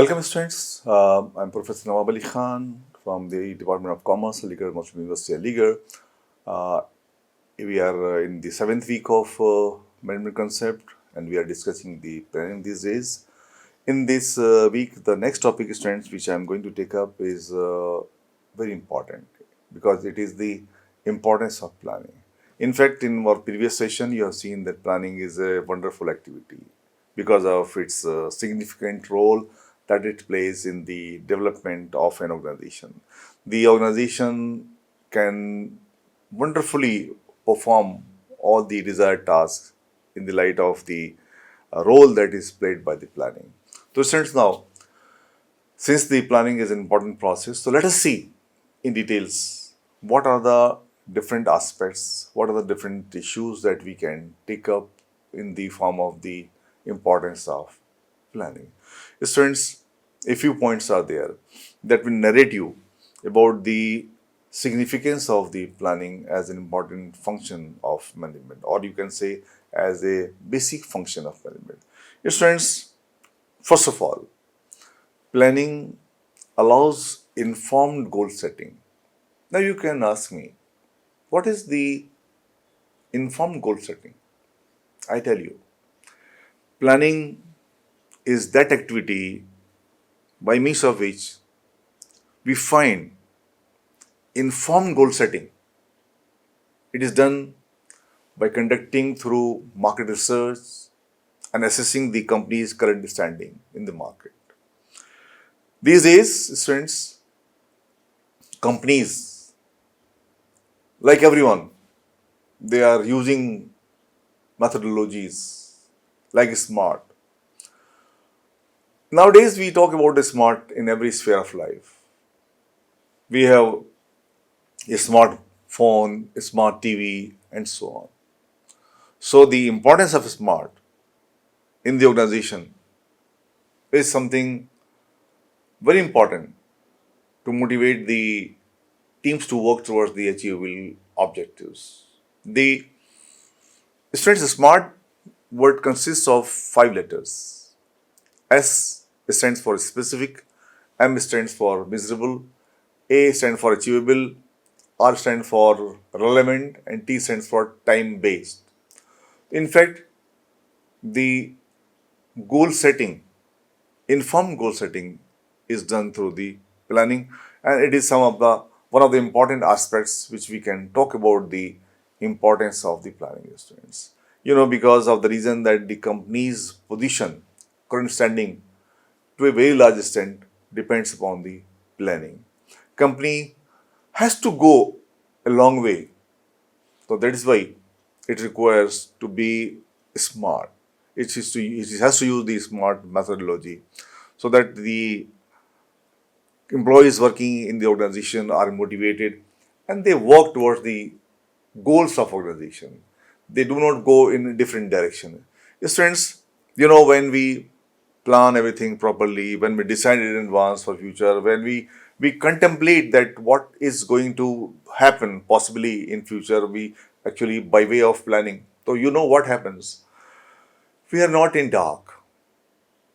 Welcome, students. I'm Professor Nawab Ali Khan from the Department of Commerce, Aligarh Muslim University, Aligarh. Uh, we are in the seventh week of management concept, and we are discussing the planning these days. In this week, the next topic, students, which I'm going to take up is very important because it is the importance of planning. In fact, in our previous session, you have seen that planning is a wonderful activity because of its significant role that it plays in the development of an organization. The organization can wonderfully perform all the desired tasks in the light of the role that is played by the planning. So, students, now, since the planning is an important process, so let us see in details what are the different aspects, what are the different issues that we can take up in the form of the importance of planning. Students, a few points are there that will narrate you about the significance of the planning as an important function of management, or you can say as a basic function of management. Students, first of all, planning allows informed goal setting. Now you can ask me, what is the informed goal setting? I tell you, planning is that activity by means of which we find informed goal setting. It is done by conducting through market research and assessing the company's current standing in the market. These days, students, companies, like everyone, they are using methodologies like SMART. Nowadays, we talk about the SMART in every sphere of life. We have a smartphone, a smart TV, and so on. So, the importance of SMART in the organization is something very important to motivate the teams to work towards the achievable objectives. The students, SMART word consists of 5 letters. S stands for specific, M stands for measurable, A stands for achievable, R stands for relevant, and T stands for time based. In fact, the goal setting, informed goal setting, is done through the planning, and it is one of the important aspects which we can talk about the importance of the planning, students. Because of the reason that the company's position, current standing, to a very large extent depends upon the planning. Company has to go a long way, so that is why it requires to be smart. It has to use the smart methodology so that the employees working in the organization are motivated and they work towards the goals of organization. They do not go in a different direction. Yes, friends, when we plan everything properly, when we decide in advance for future, when we contemplate that what is going to happen possibly in future, we actually by way of planning. So what happens? We are not in dark.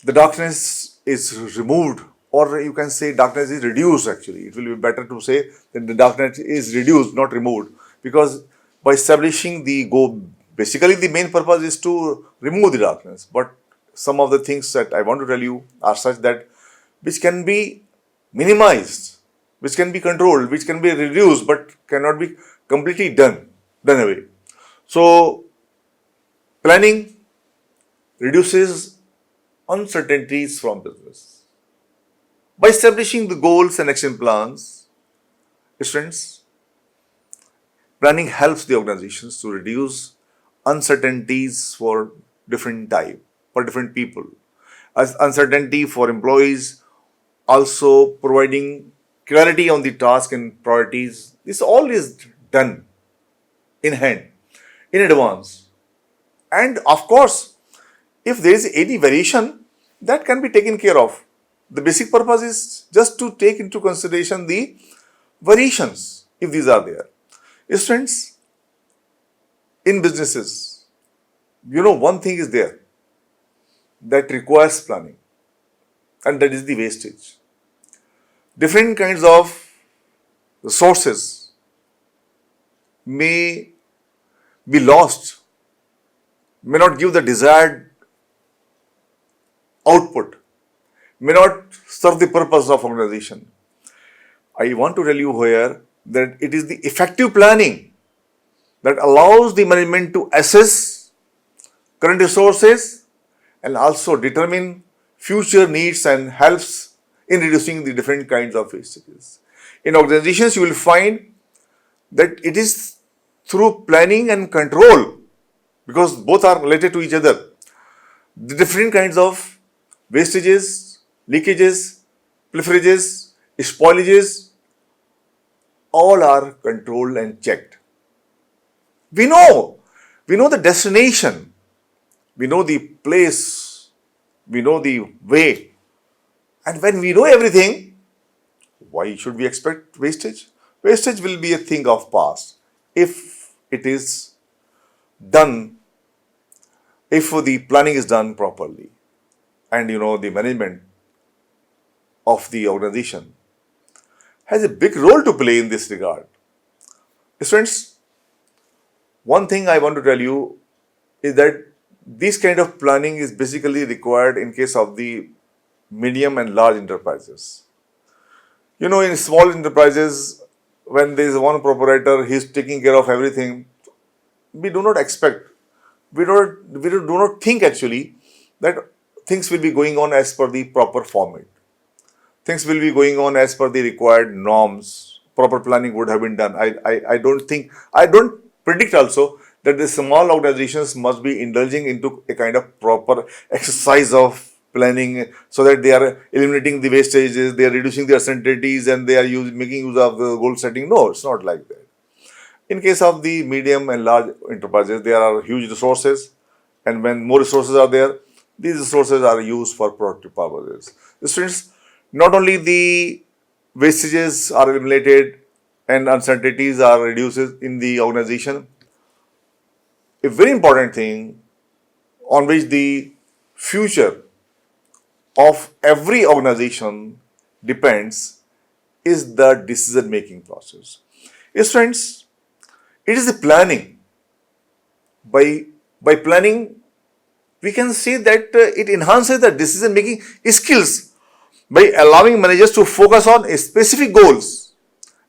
The darkness is removed, or you can say darkness is reduced. Actually, it will be better to say that the darkness is reduced, not removed, because by establishing the goal, basically the main purpose is to remove the darkness. But some of the things that I want to tell you are such that which can be minimized, which can be controlled, which can be reduced, but cannot be completely done away. So planning reduces uncertainties from business. By establishing the goals and action plans, students, planning helps the organizations to reduce uncertainties for different type, for different people. As uncertainty for employees, also providing clarity on the task and priorities. This all is done in hand, in advance. And of course, if there is any variation, that can be taken care of. The basic purpose is just to take into consideration the variations, if these are there. Students, in businesses, one thing is there that requires planning. and that is the wastage. Different kinds of resources may be lost, may not give the desired output, may not serve the purpose of organization. I want to tell you here that it is the effective planning that allows the management to assess current resources and also determine future needs and helps in reducing the different kinds of wastages. In organizations, you will find that it is through planning and control, because both are related to each other. The different kinds of wastages, leakages, pilferages, spoilages, all are controlled and checked. We know the destination, we know the place, we know the way. And when we know everything, why should we expect wastage? Wastage will be a thing of past if it is done, if the planning is done properly. And the management of the organization has a big role to play in this regard. Friends, one thing I want to tell you is that this kind of planning is basically required in case of the medium and large enterprises. In small enterprises, when there is one proprietor, he is taking care of everything. We do not expect, we do not think actually that things will be going on as per the proper format. Things will be going on as per the required norms. Proper planning would have been done. I don't predict also that the small organizations must be indulging into a kind of proper exercise of planning so that they are eliminating the wastages, they are reducing the uncertainties, and they are making use of the goal setting. No, it's not like that. In case of the medium and large enterprises, there are huge resources, and when more resources are there, these resources are used for productive purposes. Students, not only the wastages are eliminated and uncertainties are reduced in the organization, a very important thing on which the future of every organization depends is the decision making process. Yes, friends, it is the planning. By planning, we can say that it enhances the decision making skills by allowing managers to focus on specific goals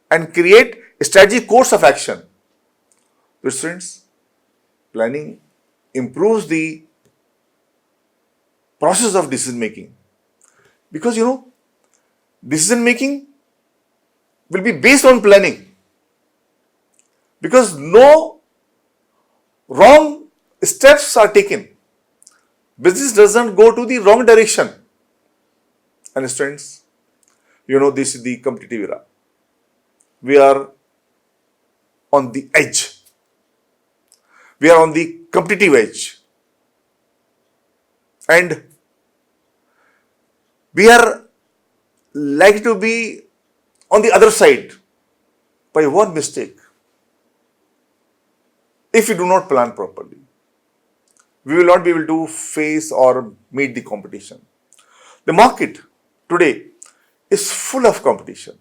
and create a strategic course of action. Friends, planning improves the process of decision making, because decision making will be based on planning, because no wrong steps are taken. Business doesn't go to the wrong direction. And friends, this is the competitive era. We are on the edge. We are on the competitive edge. And we are likely to be on the other side by one mistake. If we do not plan properly, we will not be able to face or meet the competition. The market today is full of competition.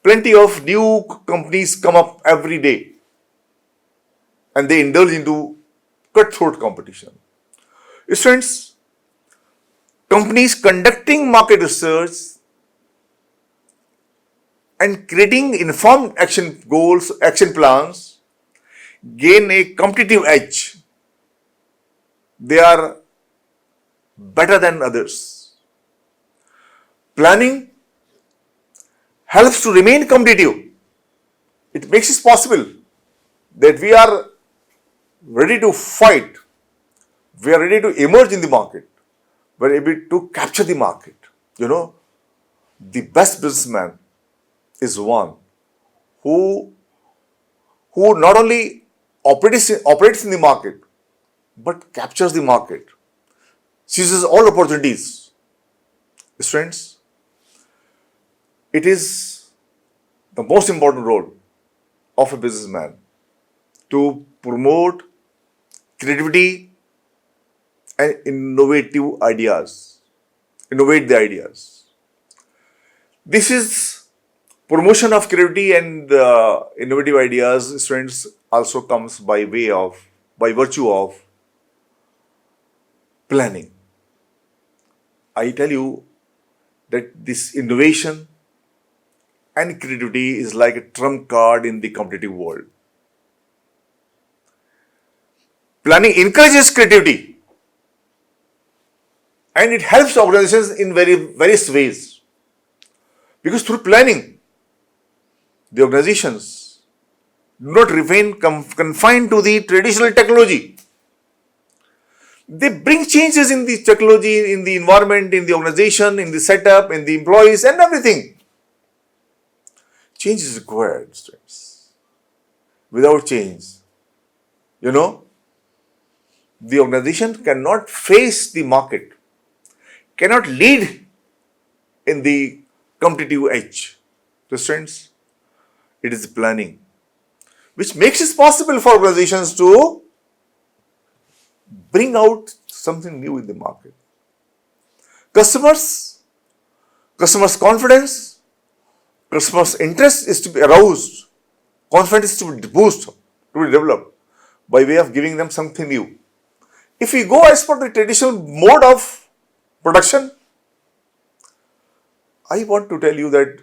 Plenty of new companies come up every day, and they indulge into cutthroat competition. Friends, companies conducting market research and creating informed action goals, action plans, gain a competitive edge. They are better than others. Planning helps to remain competitive. It makes it possible that we are ready to fight. We are ready to emerge in the market. We are able to capture the market. The best businessman is one who not only operates in the market, but captures the market, seizes all opportunities. Friends, it is the most important role of a businessman to promote creativity and innovative ideas innovate the ideas. This is promotion of creativity and innovative ideas, students, also comes by virtue of planning. I tell you that this innovation and creativity is like a trump card in the competitive world. Planning encourages creativity and it helps organizations in various ways. Because through planning, the organizations do not remain confined to the traditional technology. They bring changes in the technology, in the environment, in the organization, in the setup, in the employees and everything. Change is required, students. Without change, the organization cannot face the market, cannot lead in the competitive edge. So, students, it is planning which makes it possible for organizations to bring out something new in the market. Customers' confidence, customers' interest is to be aroused, confidence is to be boosted, to be developed by way of giving them something new. If we go as per the traditional mode of production, I want to tell you that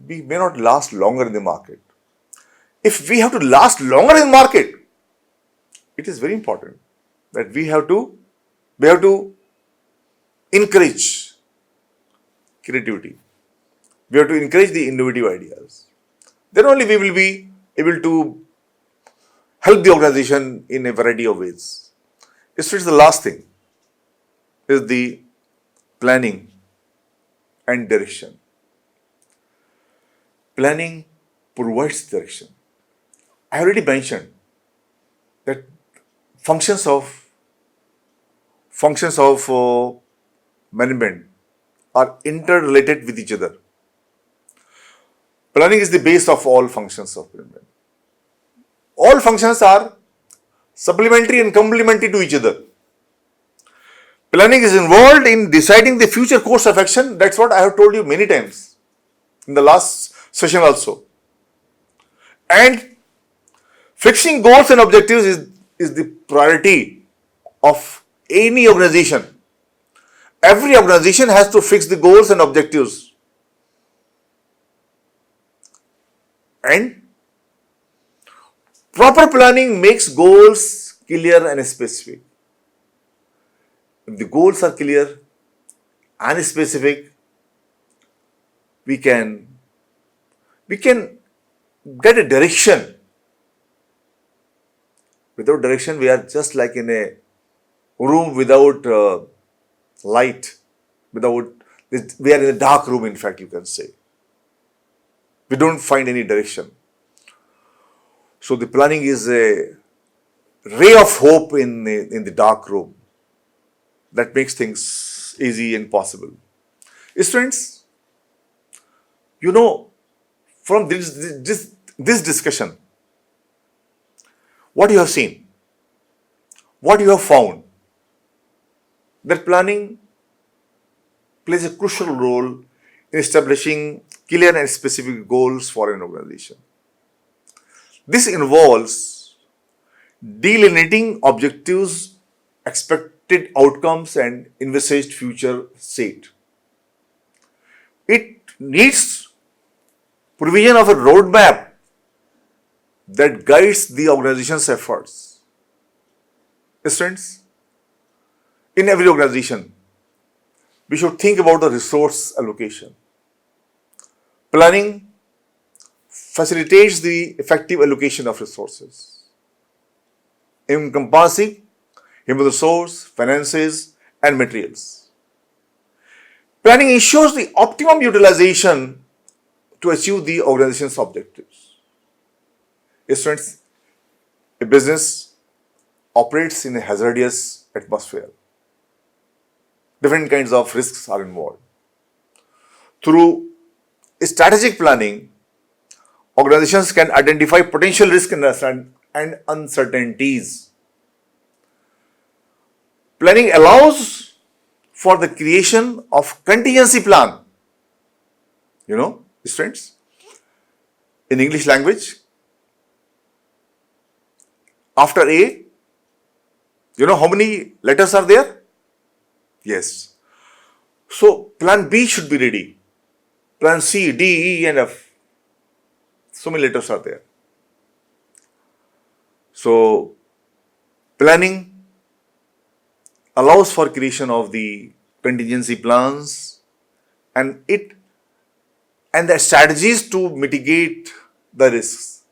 we may not last longer in the market. If we have to last longer in the market, it is very important that we have to encourage creativity. We have to encourage the innovative ideas. Then only we will be able to help the organization in a variety of ways. The last thing is the planning and direction. Planning provides direction. I already mentioned that functions of management are interrelated with each other. Planning is the base of all functions of management. All functions are supplementary and complementary to each other. Planning is involved in deciding the future course of action. That's what I have told you many times in the last session also. And fixing goals and objectives is the priority of any organization. Every organization has to fix the goals and objectives. And proper planning makes goals clear and specific. If the goals are clear and specific, we can get a direction. Without direction, we are just like in a room without light. We are in a dark room, in fact, you can say. We don't find any direction. So the planning is a ray of hope in the dark room that makes things easy and possible. Students, from this discussion, what you have seen, what you have found, that planning plays a crucial role in establishing clear and specific goals for an organization. This involves delineating objectives, expected outcomes, and envisaged future state. It needs provision of a roadmap that guides the organization's efforts. Students, in every organization, we should think about the resource allocation. Planning facilitates the effective allocation of resources, encompassing human resource, finances, and materials. Planning ensures the optimum utilization to achieve the organization's objectives. Students, a business operates in a hazardous atmosphere. Different kinds of risks are involved. Through strategic planning, organizations can identify potential risks and uncertainties. Planning allows for the creation of contingency plan. You know, students, in English language, after A, you know how many letters are there? Yes. So plan B should be ready. Plan C, D, E and F. So many letters are there. So planning allows for creation of the contingency plans and the strategies to mitigate the risks,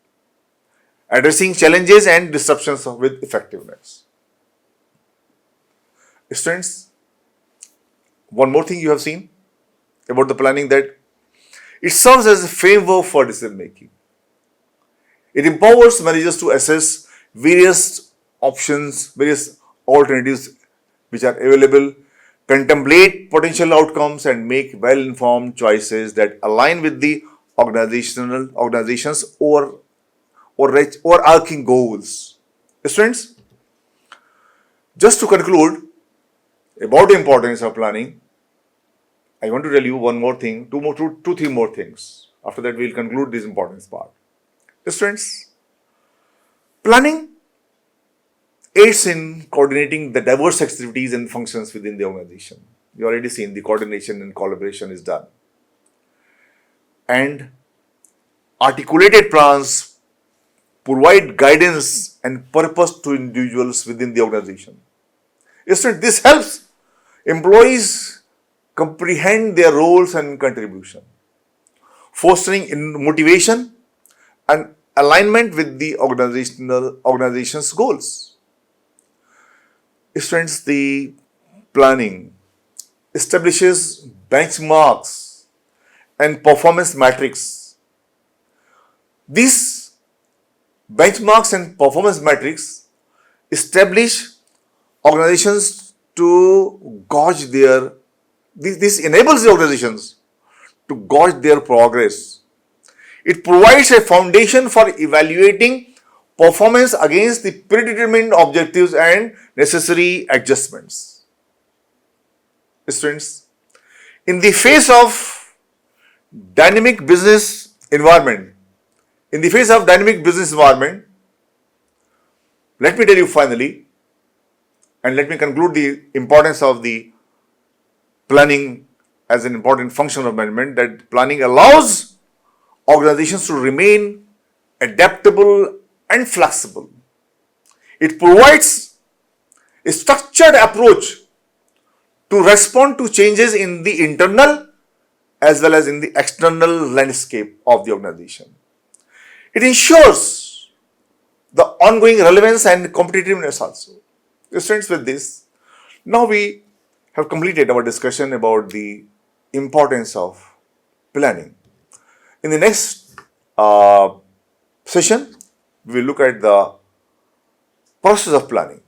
addressing challenges and disruptions with effectiveness. Students, one more thing you have seen about the planning, that it serves as a framework for decision making. It empowers managers to assess various options, various alternatives which are available, contemplate potential outcomes, and make well-informed choices that align with the organization's overarching goals. Students, just to conclude about the importance of planning, I want to tell you one more thing, three more things. After that, we will conclude this importance part. Students, planning aids in coordinating the diverse activities and functions within the organization. You already seen the coordination and collaboration is done. And articulated plans provide guidance and purpose to individuals within the organization. Students, this helps employees comprehend their roles and contribution, fostering motivation and alignment with the organization's goals. Students, the planning establishes benchmarks and performance metrics. These benchmarks and performance metrics establish organizations to gauge their, this enables the organizations to gauge their progress. It provides a foundation for evaluating performance against the predetermined objectives and necessary adjustments. Students, in the face of dynamic business environment, let me tell you finally, and let me conclude the importance of the planning as an important function of management, that planning allows organizations to remain adaptable and flexible. It provides a structured approach to respond to changes in the internal as well as in the external landscape of the organization. It ensures the ongoing relevance and competitiveness also. Students, with this, now we have completed our discussion about the importance of planning. In the next session, we will look at the process of planning.